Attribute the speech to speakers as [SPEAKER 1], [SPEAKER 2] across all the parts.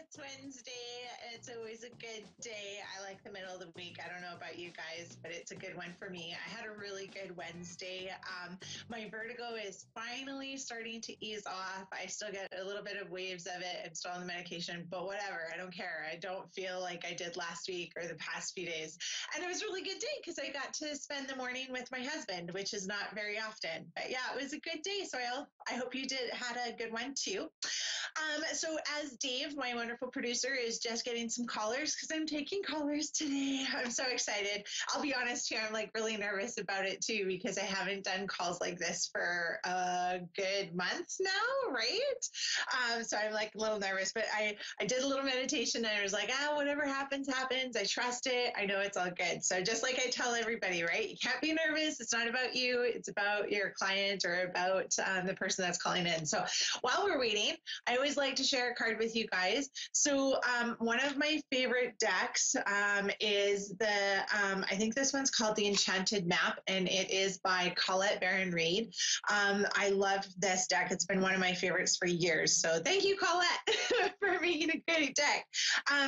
[SPEAKER 1] It's Wednesday. It's always a good day. I like the middle of the week. I don't know about you guys, but it's a good one for me. I had a really good Wednesday. My vertigo is finally starting to ease off. I still get a little bit of waves of it. I'm still on the medication, but whatever. I don't care. I don't feel like I did last week or the past few days. And it was a really good day because I got to spend the morning with my husband, which is not very often. But yeah, it was a good day. So I hope you had a good one too. So as Dave, my wonderful producer, is just getting some callers because I'm taking callers today. I'm so excited. I'll be honest here, I'm like really nervous about it too because I haven't done calls like this for a good month now, right? So I'm like a little nervous, but I did a little meditation and I was like, whatever happens, happens. I trust it. I know it's all good. So just like I tell everybody, right? You can't be nervous. It's not about you. It's about your client or about the person that's calling in. So while we're waiting, I always like to share a card with you guys. So one of my favorite decks is the, I think this one's called the Enchanted Map, and it is by Colette Baron Reid. I love this deck. It's been one of my favorites for years. So thank you, Colette, for making a good deck.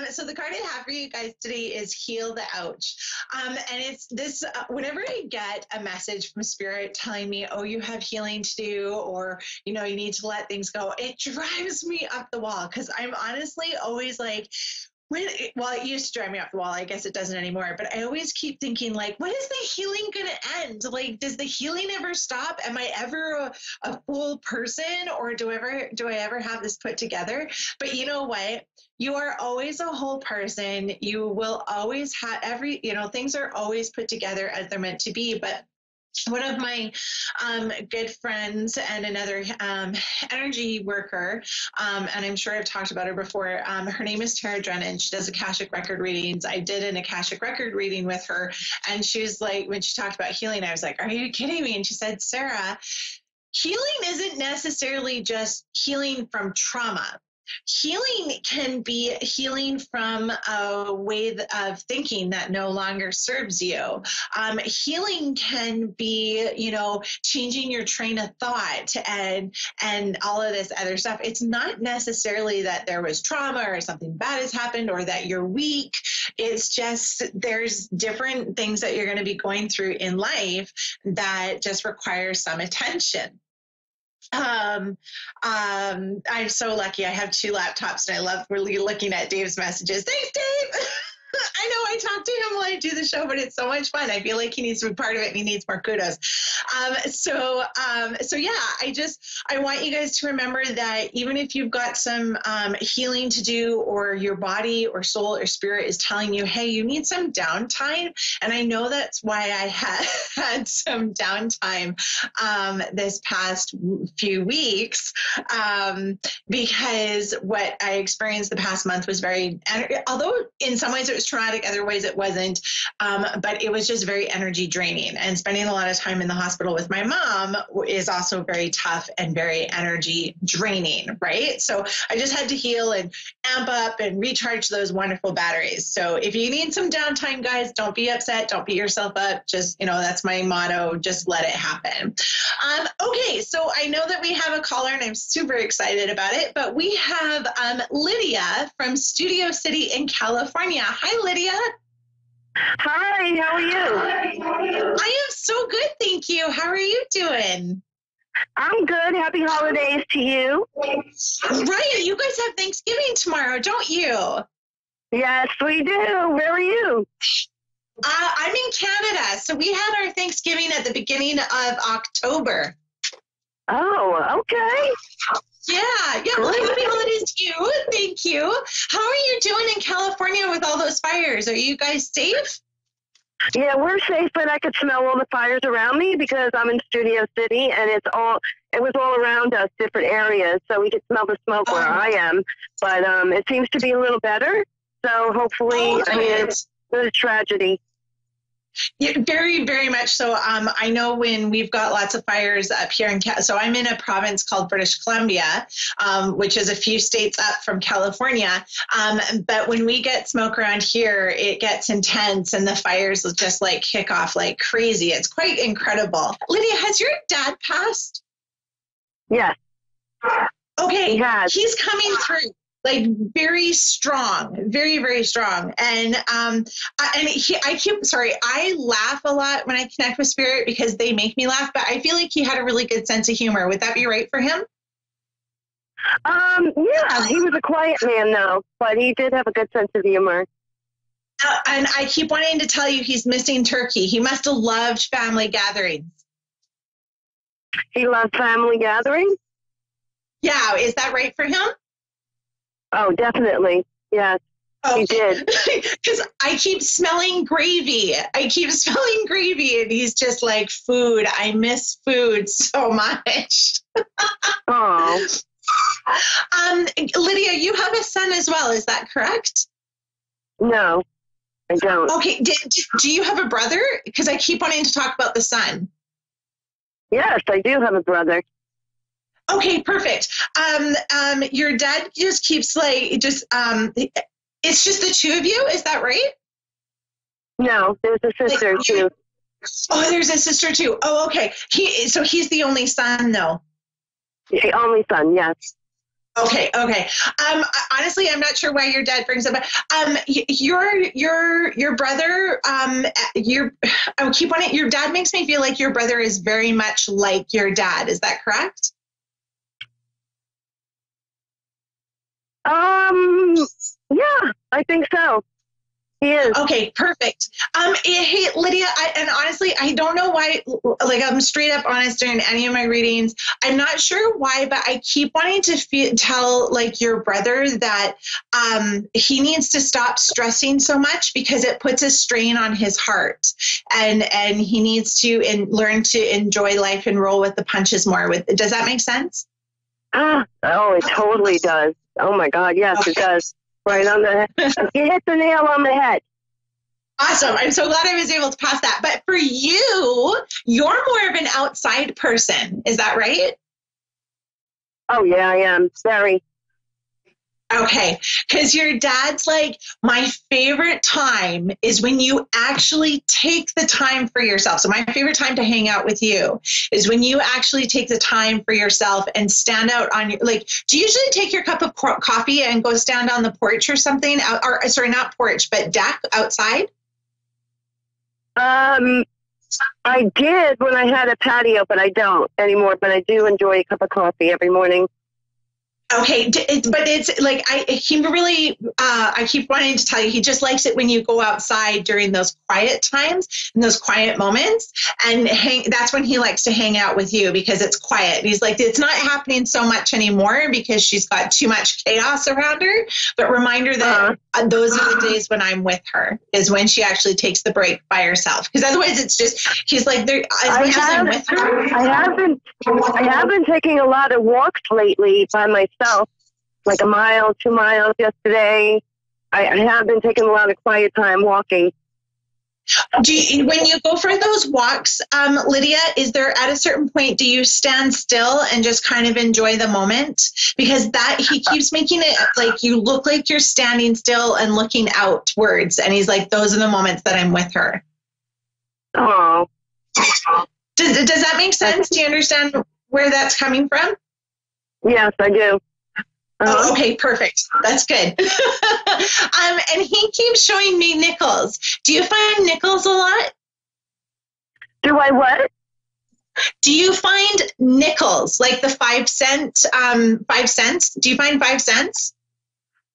[SPEAKER 1] So the card I have for you guys today is Heal the Ouch. And it's this, whenever I get a message from Spirit telling me, oh, you have healing to do, or, you know, you need to let things go, it drives me up the wall because I'm honestly always like, it used to drive me up the wall. I guess it doesn't anymore, but I always keep thinking like, when is the healing going to end? Like, does the healing ever stop? Am I ever a full person, or do I ever have this put together? But you know what? You are always a whole person. You will always have things are always put together as they're meant to be. But one of my good friends and another energy worker, and I'm sure I've talked about her before, her name is Tara Drennan. She does Akashic record readings. I did an Akashic record reading with her, and she was like, when she talked about healing, I was like, are you kidding me? And she said, Sarah, healing isn't necessarily just healing from trauma. Healing can be healing from a way of thinking that no longer serves you. Healing can be, changing your train of thought and all of this other stuff. It's not necessarily that there was trauma or something bad has happened or that you're weak. It's just there's different things that you're going to be going through in life that just require some attention. I'm so lucky. I have two laptops and I love really looking at Dave's messages. Thanks, Dave. I know I talk to him while I do the show, but it's so much fun. I feel like he needs to be part of it and he needs more kudos. So yeah, I want you guys to remember that even if you've got some healing to do, or your body or soul or spirit is telling you, hey, you need some downtime. And I know that's why I had some downtime this past few weeks, because what I experienced the past month was although in some ways it was traumatic, other ways it wasn't, but it was just very energy draining, and spending a lot of time in the hospital with my mom is also very tough and very energy draining, right? So I just had to heal and amp up and recharge those wonderful batteries. So if you need some downtime, guys, don't be upset, don't beat yourself up, just, that's my motto, just let it happen. Okay, so I know that we have a caller and I'm super excited about it, but we have Lydia from Studio City in California. Hi, Lydia.
[SPEAKER 2] Hi, how are you?
[SPEAKER 1] I am so good, thank you. How are you doing?
[SPEAKER 2] I'm good. Happy holidays to you.
[SPEAKER 1] Right, you guys have Thanksgiving tomorrow, don't you?
[SPEAKER 2] Yes, we do. Where are you?
[SPEAKER 1] I'm in Canada, so we had our Thanksgiving at the beginning of October.
[SPEAKER 2] Oh, okay.
[SPEAKER 1] Yeah. Well, happy holidays to you. Thank you. How are you doing in California with all those fires? Are you guys safe?
[SPEAKER 2] Yeah, we're safe, but I could smell all the fires around me because I'm in Studio City, and it was all around us, different areas, so we could smell the smoke where I am. But it seems to be a little better, so hopefully, it's a tragedy.
[SPEAKER 1] Yeah, very, very much so. I know when we've got lots of fires up here in so I'm in a province called British Columbia, which is a few states up from California. But when we get smoke around here, it gets intense and the fires will just like kick off like crazy. It's quite incredible. Lydia, has your dad passed?
[SPEAKER 2] Yes.
[SPEAKER 1] Okay,
[SPEAKER 2] He has.
[SPEAKER 1] He's coming through. like very strong, very, very strong. And I laugh a lot when I connect with spirit because they make me laugh, but I feel like he had a really good sense of humor. Would that be right for him?
[SPEAKER 2] Yeah, he was a quiet man though, but he did have a good sense of humor.
[SPEAKER 1] And I keep wanting to tell you he's missing turkey. He must have loved family gatherings.
[SPEAKER 2] He loved family gatherings?
[SPEAKER 1] Yeah, is that right for him?
[SPEAKER 2] Oh, definitely. Yes, he did.
[SPEAKER 1] Because I keep smelling gravy. And he's just like, food. I miss food so much.
[SPEAKER 2] Oh.
[SPEAKER 1] Lydia, you have a son as well. Is that correct?
[SPEAKER 2] No, I don't.
[SPEAKER 1] Okay. Do you have a brother? Because I keep wanting to talk about the son.
[SPEAKER 2] Yes, I do have a brother.
[SPEAKER 1] Okay, perfect. Your dad just keeps it's just the two of you. Is that right?
[SPEAKER 2] No, there's a sister too.
[SPEAKER 1] Oh, there's a sister too. Oh, okay. So he's the only son though.
[SPEAKER 2] The only son, yes.
[SPEAKER 1] Okay. Honestly, I'm not sure why your dad brings up. Your brother. Your dad makes me feel like your brother is very much like your dad. Is that correct?
[SPEAKER 2] Yeah, I think so. He is.
[SPEAKER 1] Okay, perfect. Hey, Lydia, and honestly, I don't know why, like, I'm straight up honest during any of my readings. I'm not sure why, but I keep wanting to tell, like, your brother that he needs to stop stressing so much because it puts a strain on his heart. And he needs to learn to enjoy life and roll with the punches more. Does that make sense?
[SPEAKER 2] Oh, it totally does. Oh, my God, yes, okay. It does. Right on the head. You hit the nail on the head.
[SPEAKER 1] Awesome. I'm so glad I was able to pass that. But for you, you're more of an outside person. Is that right?
[SPEAKER 2] Oh, yeah, I am. Very.
[SPEAKER 1] Okay. Because your dad's like, my favorite time is when you actually take the time for yourself. So my favorite time to hang out with you is when you actually take the time for yourself and stand out on your, like, do you usually take your cup of coffee and go stand on the porch or something? Or sorry, not porch, but deck outside?
[SPEAKER 2] I did when I had a patio, but I don't anymore. But I do enjoy a cup of coffee every morning.
[SPEAKER 1] Okay, but it's like he really I keep wanting to tell you he just likes it when you go outside during those quiet times and those quiet moments, and that's when he likes to hang out with you because it's quiet. And he's like, it's not happening so much anymore because she's got too much chaos around her. But reminder that those are the days when I'm with her is when she actually takes the break by herself. Because otherwise, it's just he's like, as much as I'm with her.
[SPEAKER 2] I have been taking a lot of walks lately by myself, like 1 mile, 2 miles yesterday. I have been taking a lot of quiet time walking.
[SPEAKER 1] When you go for those walks, Lydia, is there at a certain point, do you stand still and just kind of enjoy the moment? Because he keeps making it like you look like you're standing still and looking outwards. And he's like, those are the moments that I'm with her.
[SPEAKER 2] Oh.
[SPEAKER 1] Does that make sense? Do you understand where that's coming from?
[SPEAKER 2] Yes, I do.
[SPEAKER 1] Oh, okay, perfect. That's good. And he keeps showing me nickels. Do you find nickels a lot?
[SPEAKER 2] Do I what?
[SPEAKER 1] Do you find nickels, like the 5 cent, 5 cents? Do you find 5 cents?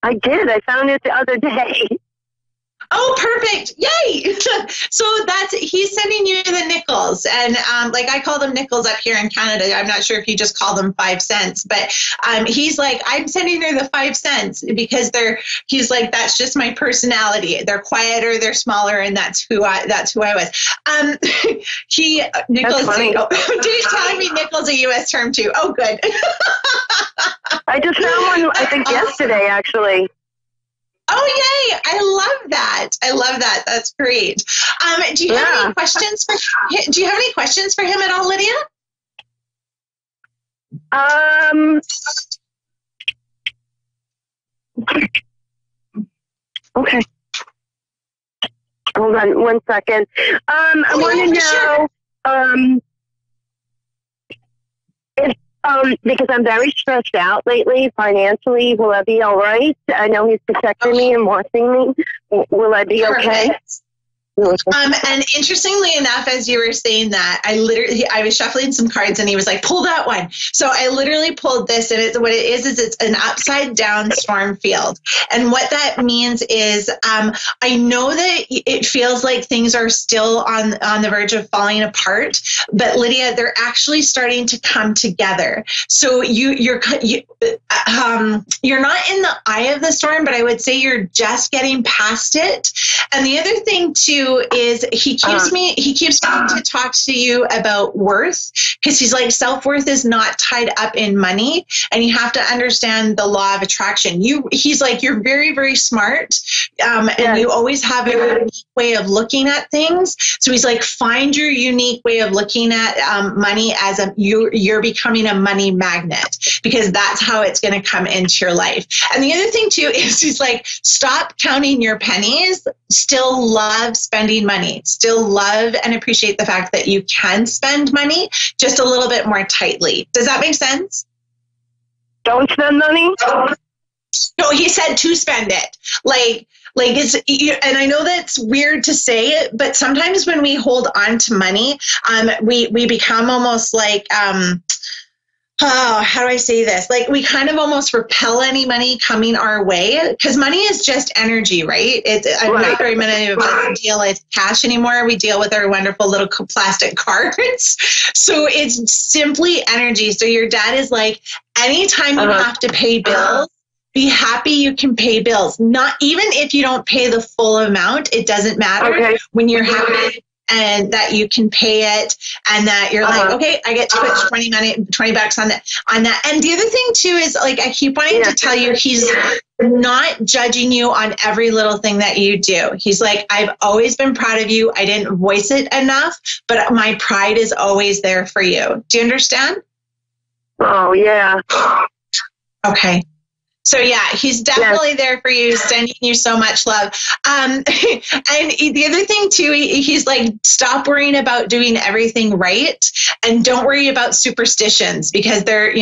[SPEAKER 2] I did. I found it the other day.
[SPEAKER 1] Oh, perfect. Yay. So he's sending you the nickels. And like I call them nickels up here in Canada. I'm not sure if you just call them 5 cents, but he's like, I'm sending her the 5 cents because he's like, that's just my personality. They're quieter, they're smaller, and that's who I was. Nickels, Dave's telling me nickel's a U.S. term too. Oh, good.
[SPEAKER 2] I just found one, I think yesterday, actually.
[SPEAKER 1] Oh, yay. I love that. That's great. Do you have any questions for him at all, Lydia?
[SPEAKER 2] Okay. Hold on 1 second. I want to know, Because I'm very stressed out lately financially. Will I be all right? I know he's protecting me and watching me. Will I be okay?
[SPEAKER 1] Perfect. And interestingly enough, as you were saying that, I was shuffling some cards and he was like, pull that one. So I literally pulled this, and what it is it's an upside down storm field. And what that means is, I know that it feels like things are still on the verge of falling apart, but Lydia, they're actually starting to come together. So you're not in the eye of the storm, but I would say you're just getting past it. And the other thing too is he keeps wanting to talk to you about worth, because he's like, self-worth is not tied up in money, and you have to understand the law of attraction. He's like, you're very, very smart, and you always have a unique way of looking at things. So he's like, find your unique way of looking at money as you're becoming a money magnet, because that's how it's going to come into your life. And the other thing too is he's like, stop counting your pennies. Still love spending money, still love and appreciate the fact that you can spend money, just a little bit more tightly. Does that make sense?
[SPEAKER 2] Don't spend money?
[SPEAKER 1] No, he said to spend it. Like it's, and I know that's weird to say it, but sometimes when we hold on to money, we become almost like, how do I say this? Like, we kind of almost repel any money coming our way, because money is just energy, right? I'm not very many of us deal with cash anymore. We deal with our wonderful little plastic cards. So it's simply energy. So your dad is like, anytime you have to pay bills, be happy you can pay bills. Not even if you don't pay the full amount, it doesn't matter. When you're happy and that you can pay it, and that you're like, okay, I get to put $20 on that. And the other thing too is, like, I keep wanting to tell you, he's not judging you on every little thing that you do. He's like, I've always been proud of you. I didn't voice it enough, but my pride is always there for you. Do you understand?
[SPEAKER 2] Oh, yeah.
[SPEAKER 1] Okay. So yeah, he's definitely there for you, sending you so much love. And the other thing too, he's like, stop worrying about doing everything right, and don't worry about superstitions, because they're,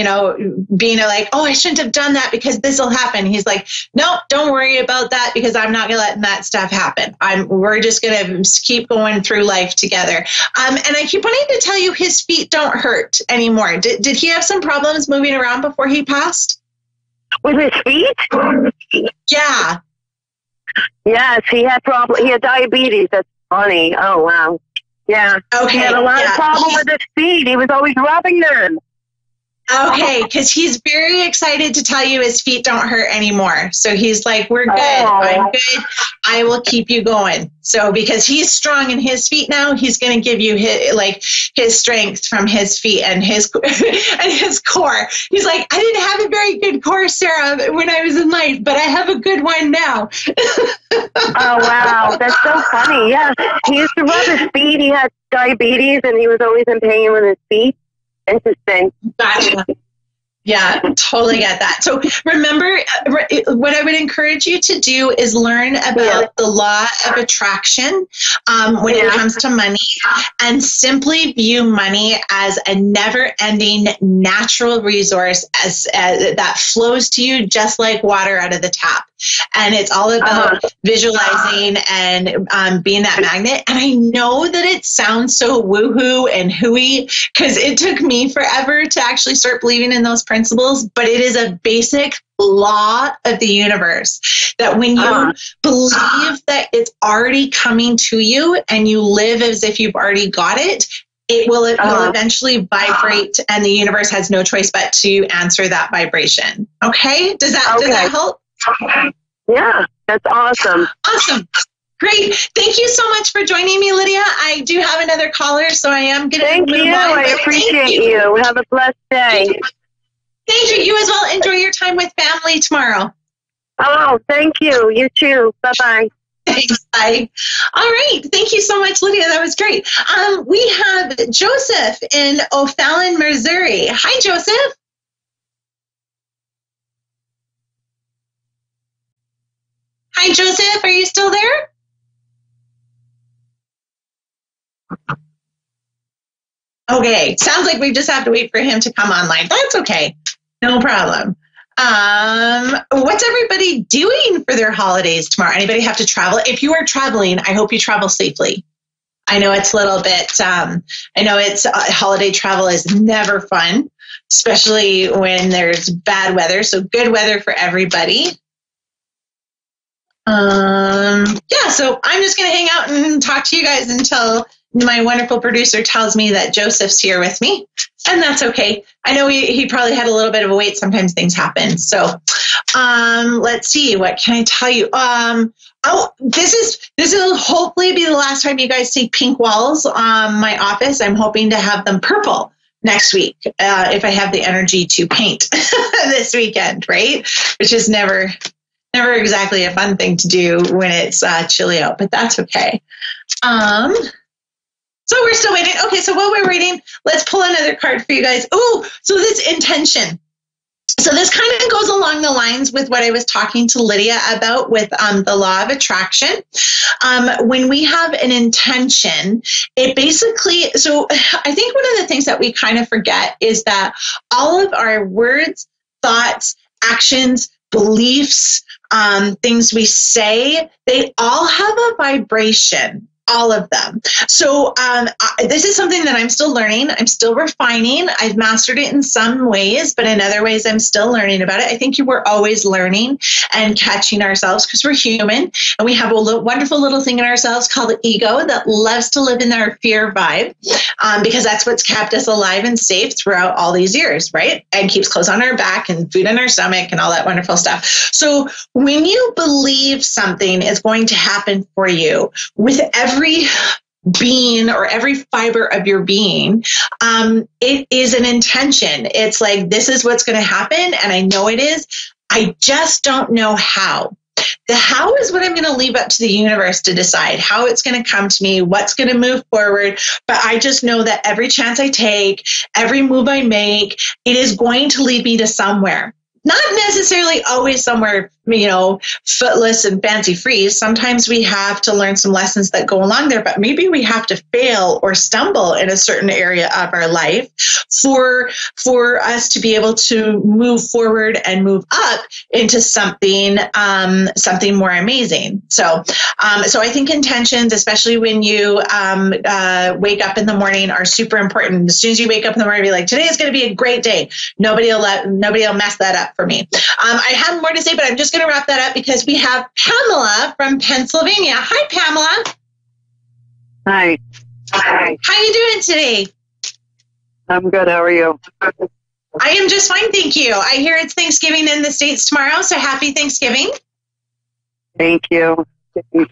[SPEAKER 1] being like, oh, I shouldn't have done that because this will happen. He's like, no, don't worry about that, because I'm not going to let that stuff happen. We're just going to keep going through life together. And I keep wanting to tell you, his feet don't hurt anymore. Did he have some problems moving around before he passed?
[SPEAKER 2] With his feet?
[SPEAKER 1] Yeah.
[SPEAKER 2] Yes, he had diabetes. That's funny. Oh, wow. Yeah.
[SPEAKER 1] Okay.
[SPEAKER 2] He had a lot of problem with his feet. He was always rubbing them.
[SPEAKER 1] Okay, because he's very excited to tell you his feet don't hurt anymore. So he's like, we're good. I'm good. I will keep you going. So because he's strong in his feet now, he's going to give you his strength from his feet and his and his core. He's like, I didn't have a very good core, Sarah, when I was in life, but I have a good one now.
[SPEAKER 2] Oh, wow. That's so funny. Yeah. He used to rub his feet. He had diabetes, and he was always in pain with his feet. Interesting.
[SPEAKER 1] Gotcha. Yeah, totally get that. So remember, what I would encourage you to do is learn about the law of attraction when it comes to money, and simply view money as a never-ending natural resource that flows to you just like water out of the tap. And it's all about visualizing and being that magnet. And I know that it sounds so woohoo and hooey, because it took me forever to actually start believing in those principles, but it is a basic law of the universe that when you believe that it's already coming to you and you live as if you've already got it, it will eventually vibrate, and the universe has no choice but to answer that vibration. Okay? Does that help?
[SPEAKER 2] Yeah, that's awesome.
[SPEAKER 1] Awesome. Great. Thank you so much for joining me, Lydia. I do have another caller, so I am going to move on.
[SPEAKER 2] I appreciate you. Have a blessed day.
[SPEAKER 1] Thank you. You as well. Enjoy your time with family tomorrow.
[SPEAKER 2] Oh, thank you. You too. Bye-bye.
[SPEAKER 1] Thanks. Bye. All right. Thank you so much, Lydia. That was great. We have Joseph in O'Fallon, Missouri. Hi, Joseph. Hi, Joseph. Are you still there? Okay. Sounds like we just have to wait for him to come online. That's okay. No problem. What's everybody doing for their holidays tomorrow? Anybody have to travel? If you are traveling, I hope you travel safely. I know it's a little bit, holiday travel is never fun, especially when there's bad weather. So good weather for everybody. So I'm just going to hang out and talk to you guys until my wonderful producer tells me that Joseph's here with me, and that's okay. I know he probably had a little bit of a wait. Sometimes things happen. So, let's see. What can I tell you? This will hopefully be the last time you guys see pink walls on my office. I'm hoping to have them purple next week, if I have the energy to paint this weekend, right? Which is never exactly a fun thing to do when it's chilly out, but that's okay. So we're still waiting. Okay, so while we're waiting, let's pull another card for you guys. Oh, so this intention. So this kind of goes along the lines with what I was talking to Lydia about with the law of attraction. When we have an intention, it basically, so I think one of the things that we kind of forget is that all of our words, thoughts, actions, beliefs, things we say, they all have a vibration. All of them. So this is something that I'm still learning. I'm still refining. I've mastered it in some ways, but in other ways, I'm still learning about it. I think we're always learning and catching ourselves because we're human, and we have a wonderful little thing in ourselves called the ego that loves to live in our fear vibe, because that's what's kept us alive and safe throughout all these years, right? And keeps clothes on our back and food in our stomach and all that wonderful stuff. So when you believe something is going to happen for you, with every being or every fiber of your being, it is an intention. It's like, this is what's going to happen, and I know it is. I just don't know how. The how is what I'm going to leave up to the universe to decide how it's going to come to me, what's going to move forward. But I just know that every chance I take, every move I make, it is going to lead me to somewhere. Not necessarily always somewhere, footless and fancy free. Sometimes we have to learn some lessons that go along there, but maybe we have to fail or stumble in a certain area of our life for us to be able to move forward and move up into something more amazing. So I think intentions, especially when you wake up in the morning, are super important. As soon as you wake up in the morning, be like, today is going to be a great day. Nobody will mess that up for me. I have more to say, but I'm just going to wrap that up because we have Pamela from Pennsylvania. Hi, Pamela.
[SPEAKER 3] Hi.
[SPEAKER 1] How you doing today?
[SPEAKER 3] I'm good. How are you?
[SPEAKER 1] I am just fine, thank you. I hear it's Thanksgiving in the States tomorrow, so happy Thanksgiving.
[SPEAKER 3] Thank you.
[SPEAKER 1] Thank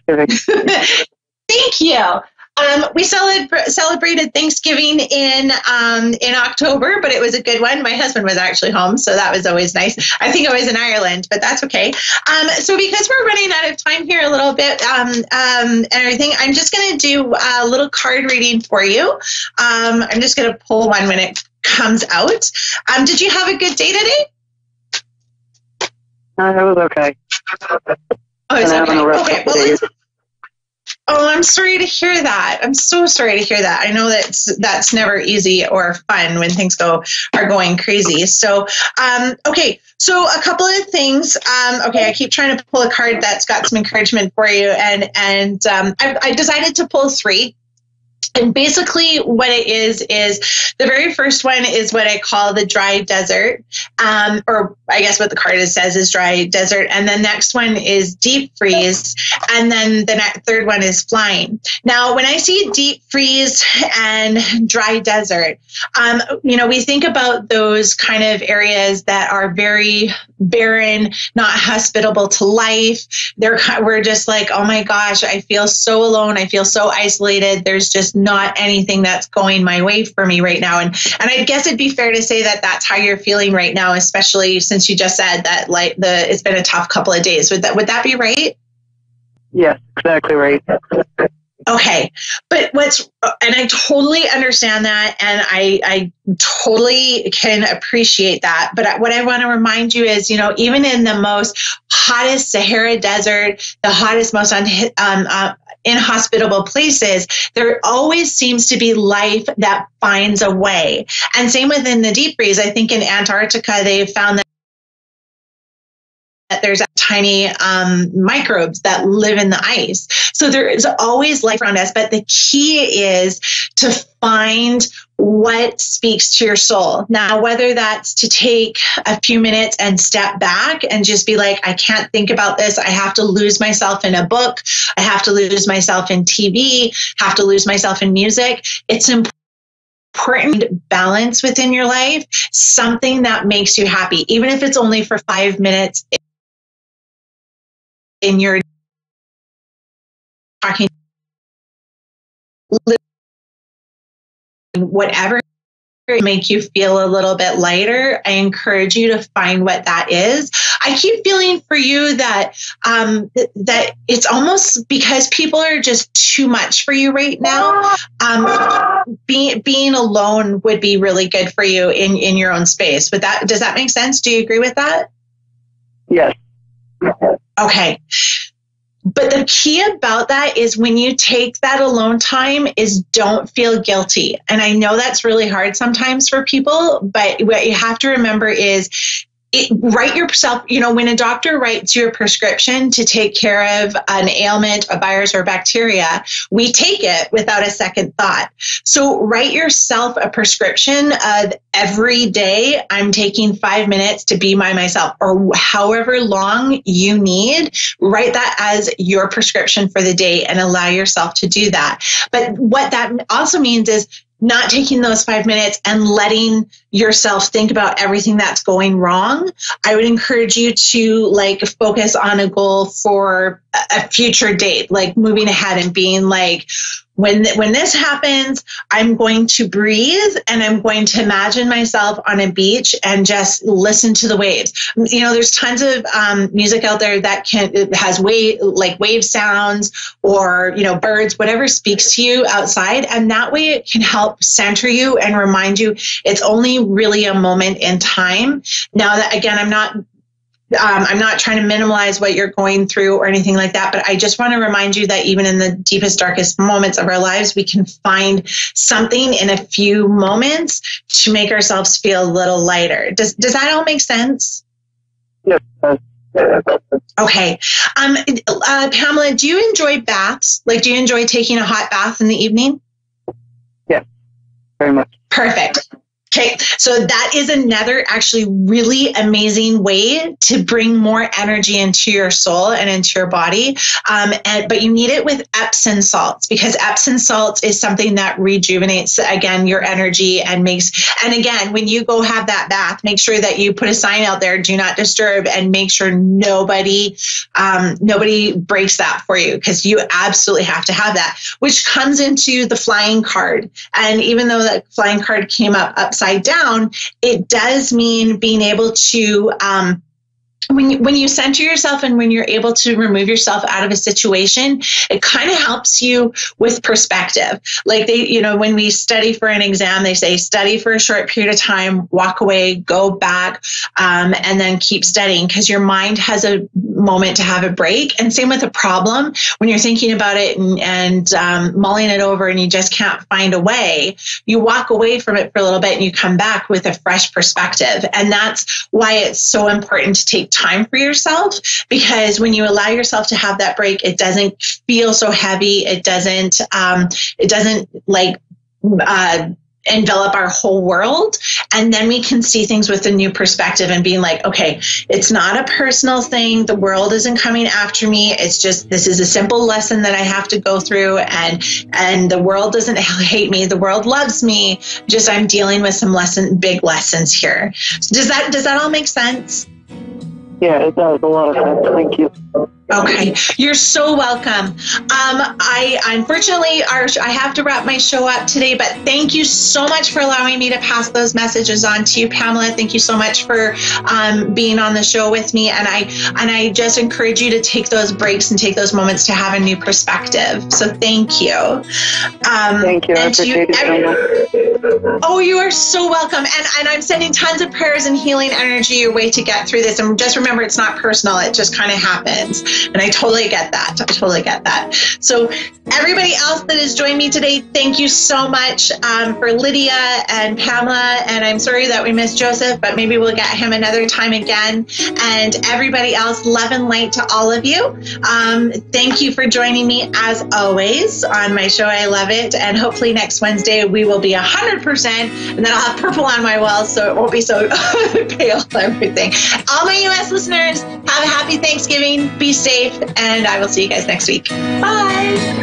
[SPEAKER 1] you. We celebrated Thanksgiving in October, but it was a good one. My husband was actually home, so that was always nice. I think I was in Ireland, but that's okay. So because we're running out of time here a little bit and everything, I'm just going to do a little card reading for you. I'm just going to pull one when it comes out. Did you have a good day today?
[SPEAKER 3] It was okay.
[SPEAKER 1] Oh, it's okay. Okay, well, oh, I'm sorry to hear that. I'm so sorry to hear that. I know that's never easy or fun when things are going crazy. So, okay. So a couple of things. Okay, I keep trying to pull a card that's got some encouragement for you, and I decided to pull three. And basically what it is the very first one is what I call the dry desert, or I guess what the card says is dry desert. And the next one is deep freeze. And then the third one is flying. Now, when I see deep freeze and dry desert, we think about those kind of areas that are very barren, not hospitable to life. We're just like, oh my gosh, I feel so alone. I feel so isolated. There's just not anything that's going my way for me right now. And I guess it'd be fair to say that that's how you're feeling right now, especially since you just said that it's been a tough couple of days. Would that be right?
[SPEAKER 3] Yes, exactly right.
[SPEAKER 1] Okay. But and I totally understand that. And I totally can appreciate that. But what I want to remind you is, even in the most hottest Sahara Desert, the hottest, most inhospitable places, there always seems to be life that finds a way. And same within the deep freeze. I think in Antarctica, they've found that there's tiny microbes that live in the ice. So there is always life around us. But the key is to find what speaks to your soul. Now, whether that's to take a few minutes and step back and just be like, I can't think about this. I have to lose myself in a book. I have to lose myself in TV, have to lose myself in music. It's important balance within your life, something that makes you happy, even if it's only for 5 minutes in your talking, whatever make you feel a little bit lighter. I encourage you to find what that is. I keep feeling for you that that it's almost because people are just too much for you right now. Being alone would be really good for you in your own space. Does that make sense? Do you agree with that?
[SPEAKER 3] Yes.
[SPEAKER 1] Okay. But the key about that is when you take that alone time is don't feel guilty. And I know that's really hard sometimes for people, but what you have to remember is write yourself, when a doctor writes you a prescription to take care of an ailment, a virus or bacteria, we take it without a second thought. So write yourself a prescription of every day, I'm taking 5 minutes to be by myself, or however long you need. Write that as your prescription for the day and allow yourself to do that. But what that also means is not taking those 5 minutes and letting yourself think about everything that's going wrong. I would encourage you to focus on a goal for a future date, like moving ahead and being like, when this happens, I'm going to breathe and I'm going to imagine myself on a beach and just listen to the waves. There's tons of music out there that has wave sounds or, birds, whatever speaks to you outside. And that way it can help center you and remind you it's only really a moment in time. Now that, again, I'm not trying to minimize what you're going through or anything like that, but I just want to remind you that even in the deepest, darkest moments of our lives, we can find something in a few moments to make ourselves feel a little lighter. Does that all make sense?
[SPEAKER 3] Yes.
[SPEAKER 1] Okay. Pamela, do you enjoy baths? Do you enjoy taking a hot bath in the evening?
[SPEAKER 3] Yes, very much.
[SPEAKER 1] Perfect. Okay, so that is another actually really amazing way to bring more energy into your soul and into your body. But you need it with Epsom salts, because Epsom salts is something that rejuvenates, again, your energy and again, when you go have that bath, make sure that you put a sign out there, do not disturb, and make sure nobody breaks that for you, because you absolutely have to have that, which comes into the flying card. And even though the flying card came up upside down, it does mean being able to when you center yourself and when you're able to remove yourself out of a situation, it kind of helps you with perspective. When we study for an exam, they say study for a short period of time, walk away, go back, and then keep studying, because your mind has a moment to have a break. And same with a problem. When you're thinking about it and mulling it over and you just can't find a way, you walk away from it for a little bit and you come back with a fresh perspective. And that's why it's so important to take time for yourself, because when you allow yourself to have that break, it doesn't feel so heavy. It doesn't envelop our whole world. And then we can see things with a new perspective and being like, okay, it's not a personal thing. The world isn't coming after me. It's just, this is a simple lesson that I have to go through, and the world doesn't hate me. The world loves me. Just, I'm dealing with some big lessons here. Does that all make sense?
[SPEAKER 3] Yeah, it does a lot of sense. Thank you.
[SPEAKER 1] Okay, you're so welcome. I unfortunately I have to wrap my show up today, but thank you so much for allowing me to pass those messages on to you, Pamela. Thank you so much for being on the show with me, and I just encourage you to take those breaks and take those moments to have a new perspective. So thank you.
[SPEAKER 3] Thank you. I appreciate it so much.
[SPEAKER 1] Oh, you are so welcome. And I'm sending tons of prayers and healing energy your way to get through this. And just remember, it's not personal. It just kind of happens. And I totally get that. I totally get that. So everybody else that has joined me today, thank you so much for Lydia and Pamela. And I'm sorry that we missed Joseph, but maybe we'll get him another time again. And everybody else, love and light to all of you. Thank you for joining me as always on my show. I love it. And hopefully next Wednesday we will be 100%, and then I'll have purple on my walls so it won't be so pale and everything. All my U.S. listeners, have a happy Thanksgiving. Be safe, and I will see you guys next week. Bye.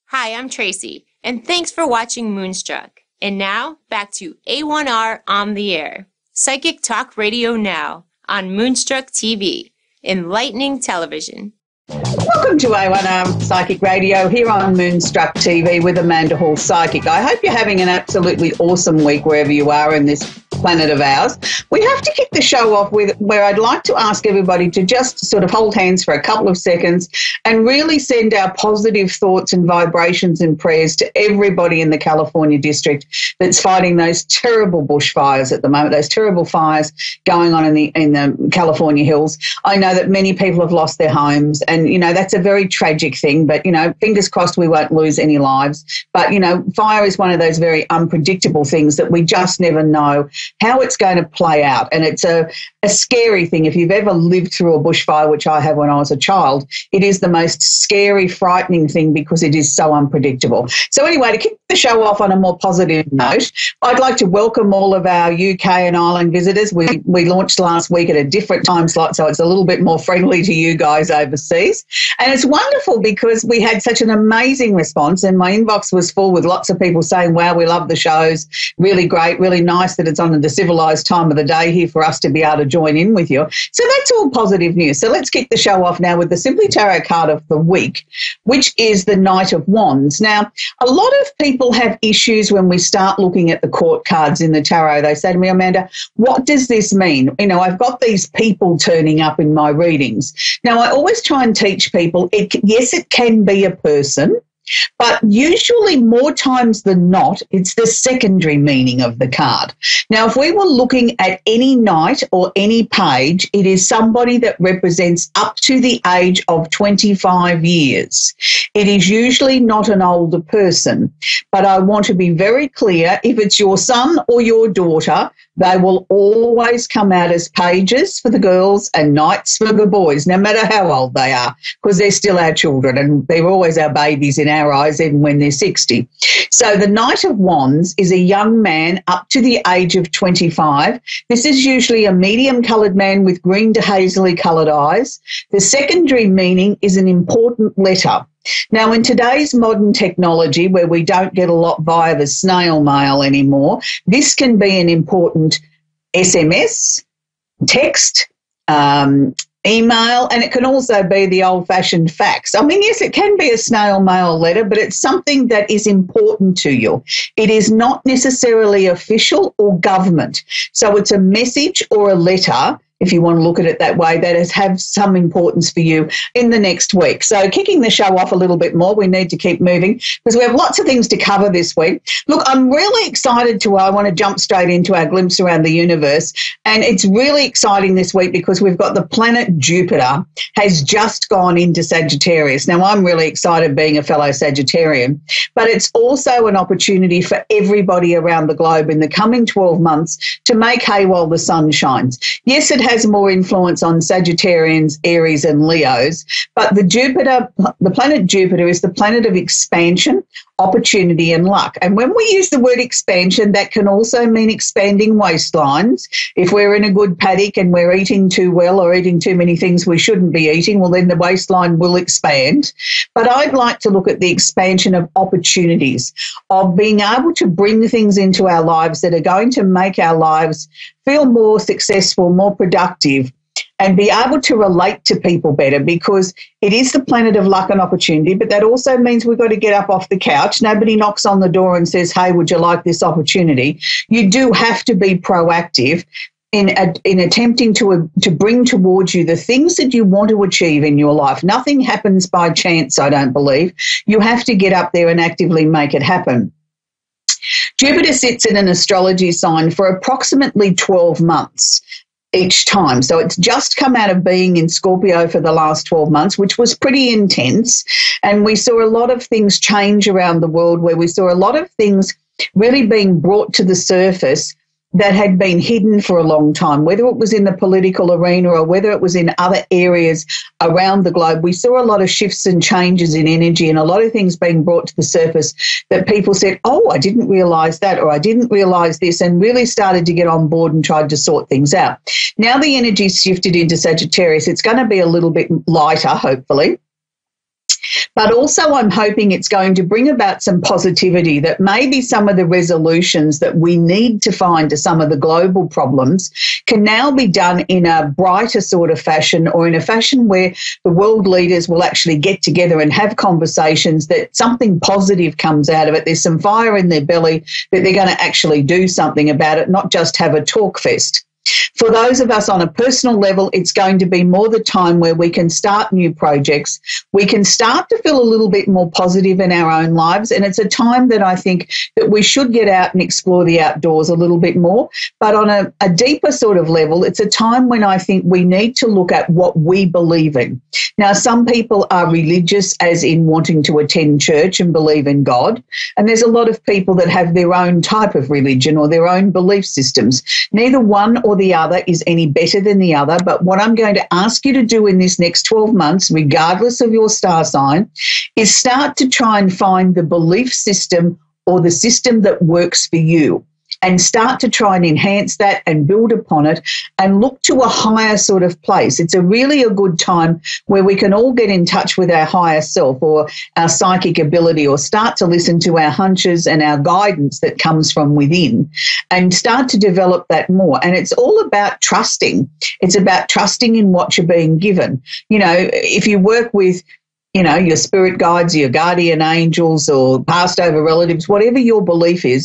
[SPEAKER 4] Hi, I'm Tracy, and thanks for watching Moonstruck. And now, back to A1R on the air. Psychic Talk Radio now on Moonstruck TV, enlightening television.
[SPEAKER 5] Welcome to A1R Psychic Radio here on Moonstruck TV with Amanda Hall Psychic. I hope you're having an absolutely awesome week wherever you are in this planet of ours. We have to kick the show off with where I'd like to ask everybody to just sort of hold hands for a couple of seconds and really send our positive thoughts and vibrations and prayers to everybody in the California district that's fighting those terrible bushfires at the moment, those terrible fires going on in the California hills. I know that many people have lost their homes, and, you know, that's a very tragic thing, but, you know, fingers crossed we won't lose any lives. But, you know, fire is one of those very unpredictable things that we just never know how it's going to play out. And it's a scary thing. If you've ever lived through a bushfire, which I have when I was a child, it is the most scary, frightening thing because it is so unpredictable. So anyway, to kick the show off on a more positive note, I'd like to welcome all of our UK and Ireland visitors. We launched last week at a different time slot, so it's a little bit more friendly to you guys overseas. And it's wonderful because we had such an amazing response, and my inbox was full with lots of people saying, wow, we love the shows, really great, really nice that it's on the civilised time of the day here for us to be able to join in with you. So that's all positive news. So let's kick the show off now with the Simply Tarot card of the week, which is the Knight of Wands. Now, a lot of people have issues when we start looking at the court cards in the tarot. They say to me, Amanda, what does this mean? You know, I've got these people turning up in my readings. Now, I always try and teach people, yes, it can be a person, but usually more times than not, it's the secondary meaning of the card. Now, if we were looking at any knight or any page, it is somebody that represents up to the age of 25 years. It is usually not an older person, but I want to be very clear, if it's your son or your daughter, they will always come out as pages for the girls and knights for the boys, no matter how old they are, because they're still our children and they're always our babies in our eyes, even when they're 60. So the Knight of Wands is a young man up to the age of 25. This is usually a medium-coloured man with green to hazily coloured eyes. The secondary meaning is an important letter. Now, in today's modern technology, where we don't get a lot via the snail mail anymore, this can be an important SMS, text, email, and it can also be the old-fashioned fax. I mean, yes, it can be a snail mail letter, but it's something that is important to you. It is not necessarily official or government. So it's a message or a letter. if you want to look at it that way, that have some importance for you in the next week. So kicking the show off a little bit more, we need to keep moving because we have lots of things to cover this week. Look, I'm really excited I want to jump straight into our glimpse around the universe, and it's really exciting this week because we've got the planet Jupiter has just gone into Sagittarius. Now, I'm really excited being a fellow Sagittarian, but it's also an opportunity for everybody around the globe in the coming 12 months to make hay while the sun shines. Yes, it has more influence on Sagittarians, Aries and Leos, but the planet Jupiter is the planet of expansion, opportunity and luck. And when we use the word expansion, that can also mean expanding waistlines. If we're in a good paddock and we're eating too well or eating too many things we shouldn't be eating, well, then the waistline will expand. But I'd like to look at the expansion of opportunities, of being able to bring things into our lives that are going to make our lives feel more successful, more productive, and be able to relate to people better, because it is the planet of luck and opportunity, but that also means we've got to get up off the couch. Nobody knocks on the door and says, hey, would you like this opportunity? You do have to be proactive in attempting to bring towards you the things that you want to achieve in your life. Nothing happens by chance, I don't believe. You have to get up there and actively make it happen. Jupiter sits in an astrology sign for approximately 12 months. Each time. So it's just come out of being in Scorpio for the last 12 months, which was pretty intense. And we saw a lot of things change around the world, where we saw a lot of things really being brought to the surface that had been hidden for a long time, whether it was in the political arena or whether it was in other areas around the globe. We saw a lot of shifts and changes in energy and a lot of things being brought to the surface that people said, oh, I didn't realise that, or I didn't realise this, and really started to get on board and tried to sort things out. Now the energy's shifted into Sagittarius. It's going to be a little bit lighter, hopefully. But also I'm hoping it's going to bring about some positivity, that maybe some of the resolutions that we need to find to some of the global problems can now be done in a brighter sort of fashion, or in a fashion where the world leaders will actually get together and have conversations, that something positive comes out of it. There's some fire in their belly, that they're going to actually do something about it, not just have a talk fest. For those of us on a personal level, it's going to be more the time where we can start new projects. We can start to feel a little bit more positive in our own lives. And it's a time that I think that we should get out and explore the outdoors a little bit more. But on a deeper sort of level, it's a time when I think we need to look at what we believe in. Now, some people are religious, as in wanting to attend church and believe in God. And there's a lot of people that have their own type of religion or their own belief systems. Neither one or the other is any better than the other. But what I'm going to ask you to do in this next 12 months, regardless of your star sign, is start to try and find the belief system or the system that works for you, and start to try and enhance that and build upon it and look to a higher sort of place. It's really a good time where we can all get in touch with our higher self or our psychic ability, or start to listen to our hunches and our guidance that comes from within, and start to develop that more. And it's all about trusting. It's about trusting in what you're being given. You know, if you work with your spirit guides, your guardian angels, or passed over relatives, whatever your belief is,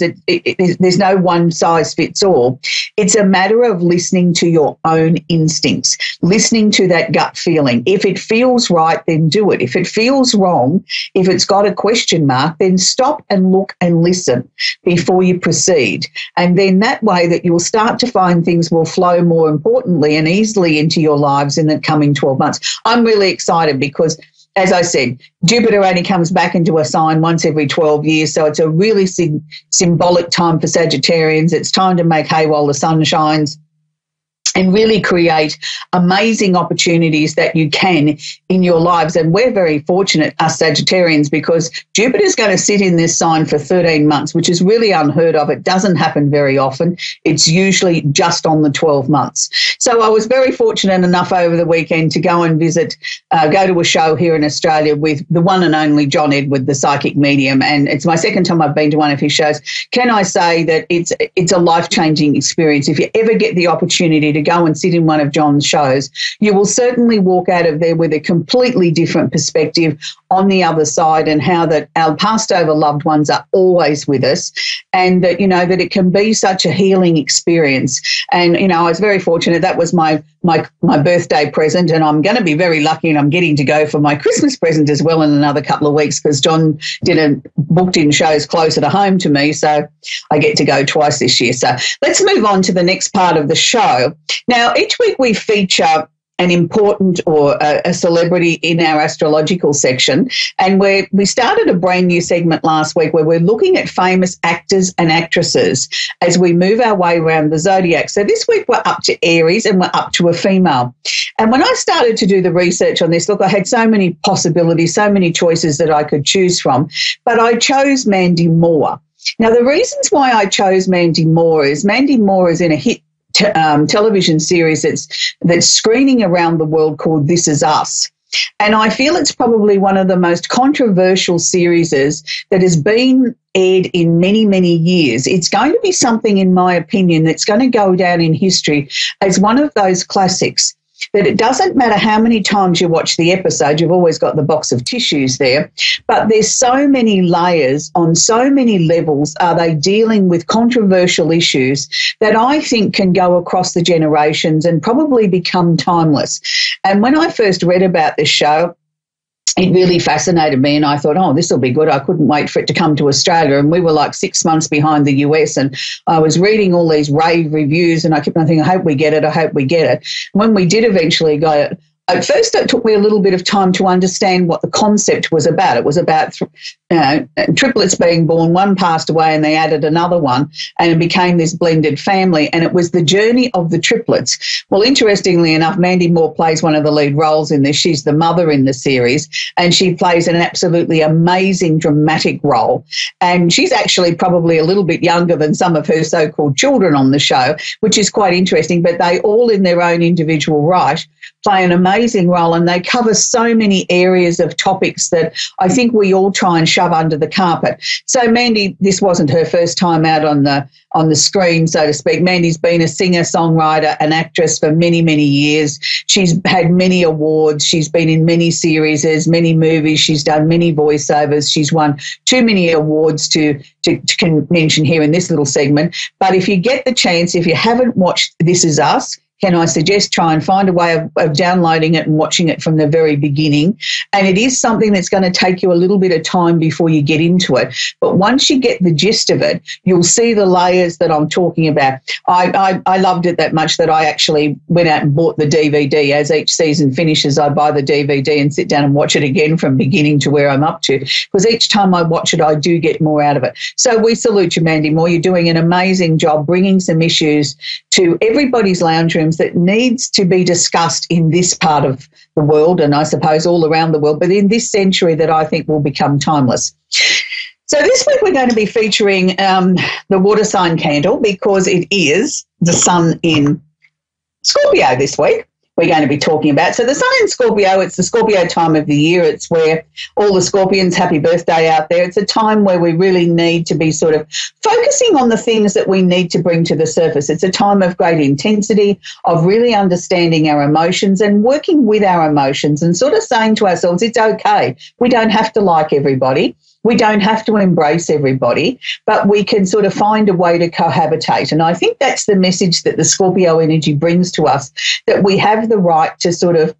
[SPEAKER 5] there's no one size fits all. It's a matter of listening to your own instincts, listening to that gut feeling. If it feels right, then do it. If it feels wrong, if it's got a question mark, then stop and look and listen before you proceed. And then that way that you'll start to find things will flow more importantly and easily into your lives in the coming 12 months. I'm really excited because, as I said, Jupiter only comes back into a sign once every 12 years, so it's a really symbolic time for Sagittarians. It's time to make hay while the sun shines and really create amazing opportunities that you can in your lives. And we're very fortunate, us Sagittarians, because Jupiter's going to sit in this sign for 13 months, which is really unheard of. It doesn't happen very often. It's usually just on the 12 months. So I was very fortunate enough over the weekend to go and go to a show here in Australia with the one and only John Edward, the psychic medium. And it's my second time I've been to one of his shows. Can I say that it's a life-changing experience? If you ever get the opportunity to go and sit in one of John's shows, you will certainly walk out of there with a completely different perspective on the other side, and how that our passed over loved ones are always with us, and that, you know, that it can be such a healing experience. And, you know, I was very fortunate. That was my birthday present, and I'm going to be very lucky, and I'm getting to go for my Christmas present as well in another couple of weeks, because John booked in shows closer to home to me, so I get to go twice this year. So let's move on to the next part of the show. Now, each week we feature an important or a celebrity in our astrological section, and we started a brand new segment last week where we're looking at famous actors and actresses as we move our way around the zodiac. So this week we're up to Aries, and we're up to a female. And when I started to do the research on this, look, I had so many possibilities, so many choices that I could choose from, but I chose Mandy Moore. Now, the reasons why I chose Mandy Moore is in a hit television series that's screening around the world called This Is Us. And I feel it's probably one of the most controversial series that has been aired in many, many years. It's going to be something, in my opinion, that's going to go down in history as one of those classics, that it doesn't matter how many times you watch the episode, you've always got the box of tissues there, but there's so many layers on so many levels. Are they dealing with controversial issues that I think can go across the generations and probably become timeless? And when I first read about this show, it really fascinated me, and I thought, oh, this will be good. I couldn't wait for it to come to Australia, and we were like 6 months behind the US, and I was reading all these rave reviews, and I kept on thinking, I hope we get it, I hope we get it. When we did eventually get it, at first it took me a little bit of time to understand what the concept was about. It was about triplets being born, one passed away and they added another one, and it became this blended family, and it was the journey of the triplets. Well, interestingly enough, Mandy Moore plays one of the lead roles in this. She's the mother in the series, and she plays an absolutely amazing dramatic role, and she's actually probably a little bit younger than some of her so-called children on the show, which is quite interesting, but they all in their own individual right play an amazing role, and they cover so many areas of topics that I think we all try and shove under the carpet. So Mandy, this wasn't her first time out on the screen, so to speak. Mandy's been a singer, songwriter, an actress for many, many years. She's had many awards. She's been in many series, many movies. She's done many voiceovers. She's won too many awards to mention here in this little segment. But if you get the chance, if you haven't watched This Is Us, can I suggest try and find a way of downloading it and watching it from the very beginning? And it is something that's going to take you a little bit of time before you get into it. But once you get the gist of it, you'll see the layers that I'm talking about. I loved it that much that I actually went out and bought the DVD. As each season finishes, I buy the DVD and sit down and watch it again from beginning to where I'm up to, because each time I watch it, I do get more out of it. So we salute you, Mandy Moore. You're doing an amazing job bringing some issues to everybody's lounge room that needs to be discussed in this part of the world, and I suppose all around the world, but in this century that I think will become timeless. So this week we're going to be featuring the water sign candle, because it is the sun in Scorpio this week. We're going to be talking about. So the sun in Scorpio, it's the Scorpio time of the year. It's where all the Scorpions, happy birthday out there. It's a time where we really need to be sort of focusing on the things that we need to bring to the surface. It's a time of great intensity, of really understanding our emotions and working with our emotions and sort of saying to ourselves, it's okay. We don't have to like everybody. We don't have to embrace everybody, but we can sort of find a way to cohabitate. And I think that's the message that the Scorpio energy brings to us, that we have the right to sort of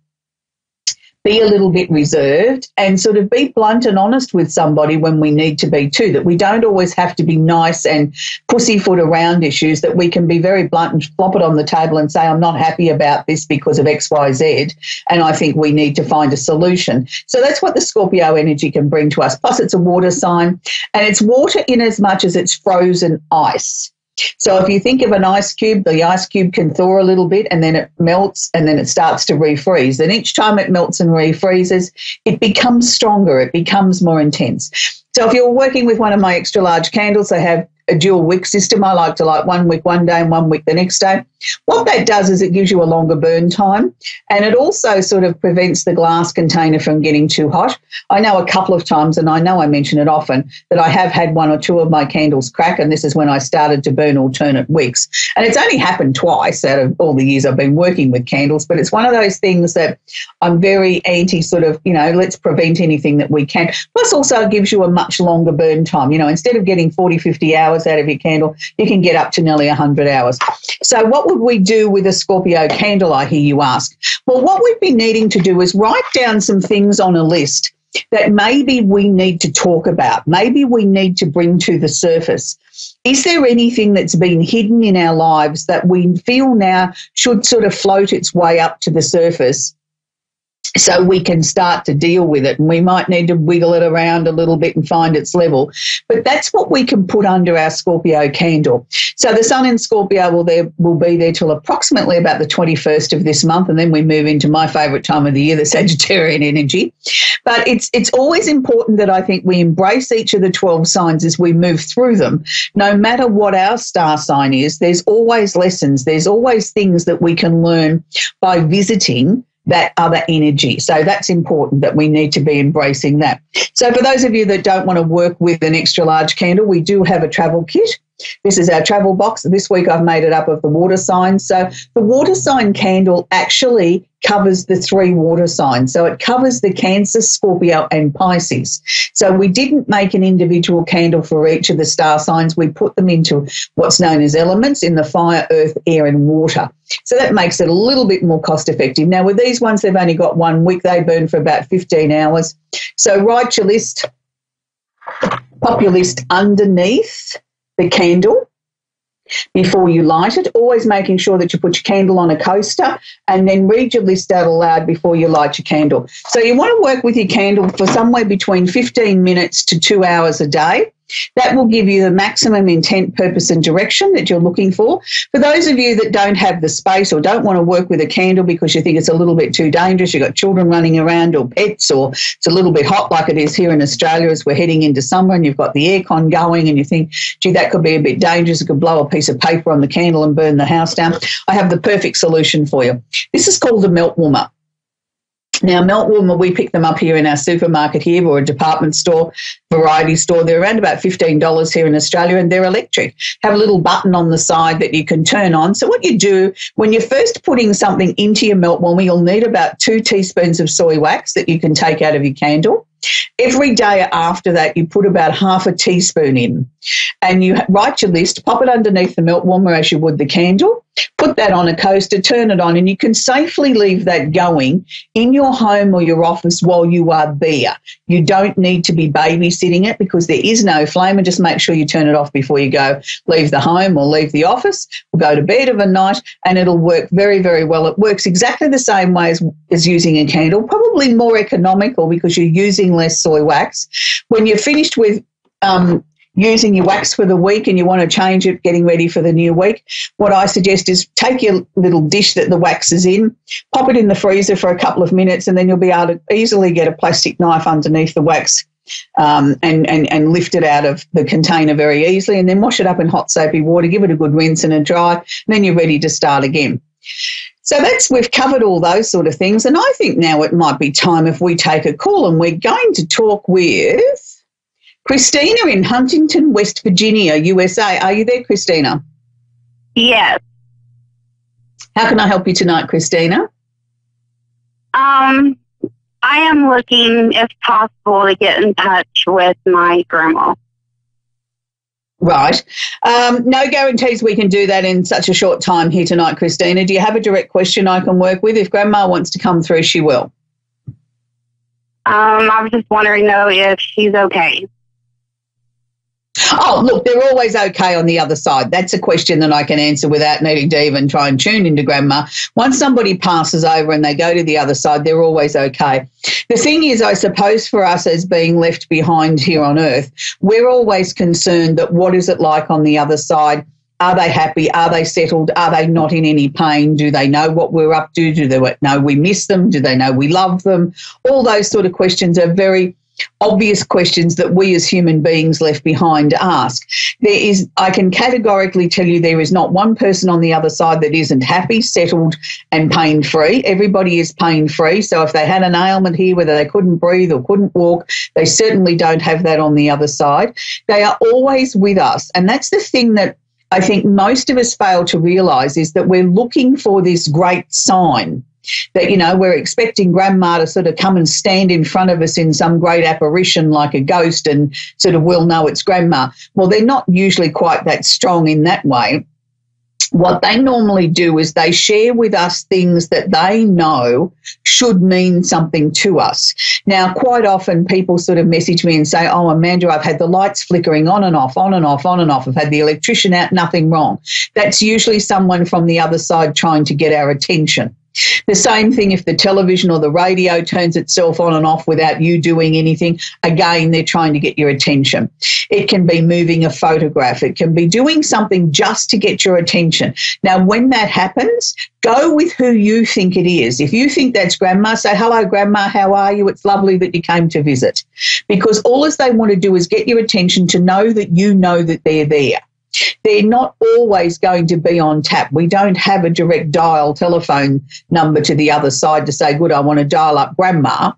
[SPEAKER 5] be a little bit reserved and sort of be blunt and honest with somebody when we need to be too, that we don't always have to be nice and pussyfoot around issues, that we can be very blunt and flop it on the table and say, I'm not happy about this because of X, Y, Z, and I think we need to find a solution. So that's what the Scorpio energy can bring to us. Plus it's a water sign, and it's water in as much as it's frozen ice. So if you think of an ice cube, the ice cube can thaw a little bit and then it melts and then it starts to refreeze. And each time it melts and refreezes, it becomes stronger, it becomes more intense. So if you're working with one of my extra large candles, I have a dual wick system. I like to light one wick one day and one wick the next day. What that does is it gives you a longer burn time, and it also sort of prevents the glass container from getting too hot. I know a couple of times, and I know I mention it often, that I have had one or two of my candles crack, and this is when I started to burn alternate wicks. And it's only happened twice out of all the years I've been working with candles, but it's one of those things that I'm very anti sort of, let's prevent anything that we can. Plus also it gives you a much longer burn time. Instead of getting 40, 50 hours out of your candle, you can get up to nearly 100 hours. So what would we do with a Scorpio candle, I hear you ask? Well, what we'd be needing to do is write down some things on a list that maybe we need to talk about, maybe we need to bring to the surface. Is there anything that's been hidden in our lives that we feel now should sort of float its way up to the surface so we can start to deal with it? And we might need to wiggle it around a little bit and find its level. But that's what we can put under our Scorpio candle. So the sun in Scorpio will be there till approximately about the 21st of this month, and then we move into my favourite time of the year, the Sagittarian energy. But it's always important that I think we embrace each of the 12 signs as we move through them. No matter what our star sign is, there's always lessons. There's always things that we can learn by visiting that other energy. So that's important, that we need to be embracing that. So for those of you that don't want to work with an extra large candle, we do have a travel kit. This is our travel box. This week I've made it up of the water signs. So the water sign candle actually covers the 3 water signs. So it covers the Cancer, Scorpio and Pisces. So we didn't make an individual candle for each of the star signs. We put them into what's known as elements in the fire, earth, air and water. So that makes it a little bit more cost effective. Now with these ones, they've only got 1 wick. They burn for about 15 hours. So write your list, pop your list underneath the candle before you light it, always making sure that you put your candle on a coaster, and then read your list out aloud before you light your candle. So you want to work with your candle for somewhere between 15 minutes to 2 hours a day. That will give you the maximum intent, purpose and direction that you're looking for. For those of you that don't have the space or don't want to work with a candle because you think it's a little bit too dangerous, you've got children running around or pets, or it's a little bit hot like it is here in Australia as we're heading into summer, and you've got the aircon going and you think, gee, that could be a bit dangerous. It could blow a piece of paper on the candle and burn the house down. I have the perfect solution for you. This is called a melt warmer. Now, melt warmer, we pick them up here in our supermarket here or a department store, variety store. They're around about $15 here in Australia, and they're electric. Have a little button on the side that you can turn on. So what you do, when you're first putting something into your melt warmer, you'll need about 2 teaspoons of soy wax that you can take out of your candle. Every day after that, you put about half a teaspoon in, and you write your list, pop it underneath the melt warmer as you would the candle, put that on a coaster, turn it on, and you can safely leave that going in your home or your office while you are there. You don't need to be babysitting it because there is no flame, and just make sure you turn it off before you go leave the home or leave the office or go to bed of a night, and it'll work very, very well. It works exactly the same way as using a candle, probably more economical because you're using less soy wax. When you're finished with using your wax for the week and you want to change it, getting ready for the new week, what I suggest is take your little dish that the wax is in, pop it in the freezer for a couple of minutes, and then you'll be able to easily get a plastic knife underneath the wax and lift it out of the container very easily, and then wash it up in hot soapy water, give it a good rinse and a dry, and then you're ready to start again. So we've covered all those sort of things, and I think now it might be time if we take a call, and we're going to talk with Christina in Huntington, West Virginia, USA. Are you there, Christina?
[SPEAKER 2] Yes.
[SPEAKER 5] How can I help you tonight, Christina?
[SPEAKER 2] I am looking, if possible, to get in touch with my grandma.
[SPEAKER 5] Right. No guarantees we can do that in such a short time here tonight, Christina. Do you have a direct question I can work with? If Grandma wants to come through, she will.
[SPEAKER 2] I was just wondering, though, if she's okay.
[SPEAKER 5] Oh, look, they're always okay on the other side. That's a question that I can answer without needing to even try and tune into Grandma. Once somebody passes over and they go to the other side, they're always okay. The thing is, I suppose for us as being left behind here on Earth, we're always concerned that what is it like on the other side? Are they happy? Are they settled? Are they not in any pain? Do they know what we're up to? Do they know we miss them? Do they know we love them? All those sort of questions are very obvious questions that we as human beings left behind ask. I can categorically tell you there is not one person on the other side that isn't happy, settled and pain-free. Everybody is pain-free. So if they had an ailment here, whether they couldn't breathe or couldn't walk, they certainly don't have that on the other side. They are always with us. And that's the thing that I think most of us fail to realise, is that we're looking for this great sign that, we're expecting grandma to sort of come and stand in front of us in some great apparition like a ghost and sort of we'll know it's grandma. Well, they're not usually quite that strong in that way. What they normally do is they share with us things that they know should mean something to us. Now, quite often people sort of message me and say, oh, Amanda, I've had the lights flickering on and off, on and off, on and off. I've had the electrician out, nothing wrong. That's usually someone from the other side trying to get our attention. The same thing if the television or the radio turns itself on and off without you doing anything. Again, they're trying to get your attention. It can be moving a photograph. It can be doing something just to get your attention. Now, when that happens, go with who you think it is. If you think that's grandma, say, hello, grandma, how are you? It's lovely that you came to visit. Because all as they want to do is get your attention to know that you know that they're there. They're not always going to be on tap. We don't have a direct dial telephone number to the other side to say, good, I want to dial up grandma.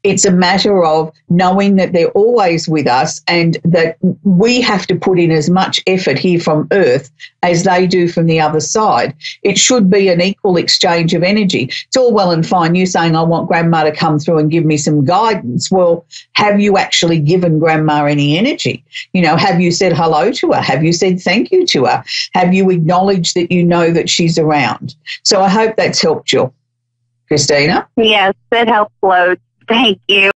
[SPEAKER 5] It's a matter of knowing that they're always with us and that we have to put in as much effort here from Earth as they do from the other side. It should be an equal exchange of energy. It's all well and fine you saying, I want grandma to come through and give me some guidance. Well, have you actually given grandma any energy? Have you said hello to her? Have you said thank you to her? Have you acknowledged that you know that she's around? So I hope that's helped you, Christina.
[SPEAKER 2] Yes, that helped loads. Thank you.